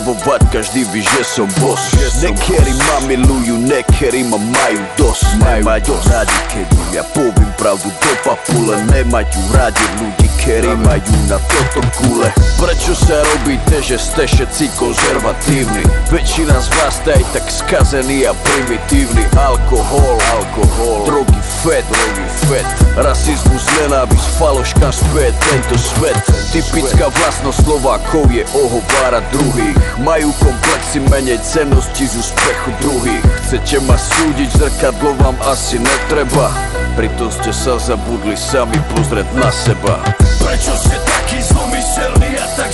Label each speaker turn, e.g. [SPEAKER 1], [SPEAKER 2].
[SPEAKER 1] stravovať, každý ví, že som boss. Niekedy ma milujú, niekedy ma majú dosť. Nemajú rádi, keď ja poviem pravdu do papule. Nemajú rádi ľudí, ktorí majú na toto kule. Prečo sa robíte, že ste všetci konzervatívni? Väčšina z vás je tak skazený a primitívny. Alkohol, drogy, fet, rasizmus, nenávisť, faloška späť, tento svet. Typická vlastnosť Slovákov je ohovárať druhých. Majú komplexy, menej cennosti z úspechu druhých. Chcete ma súdiť, zrkadlo vám asi netreba. Pritom ste sa zabudli sami pozrieť na seba.
[SPEAKER 2] Prečo ste taký zlomyselný a tak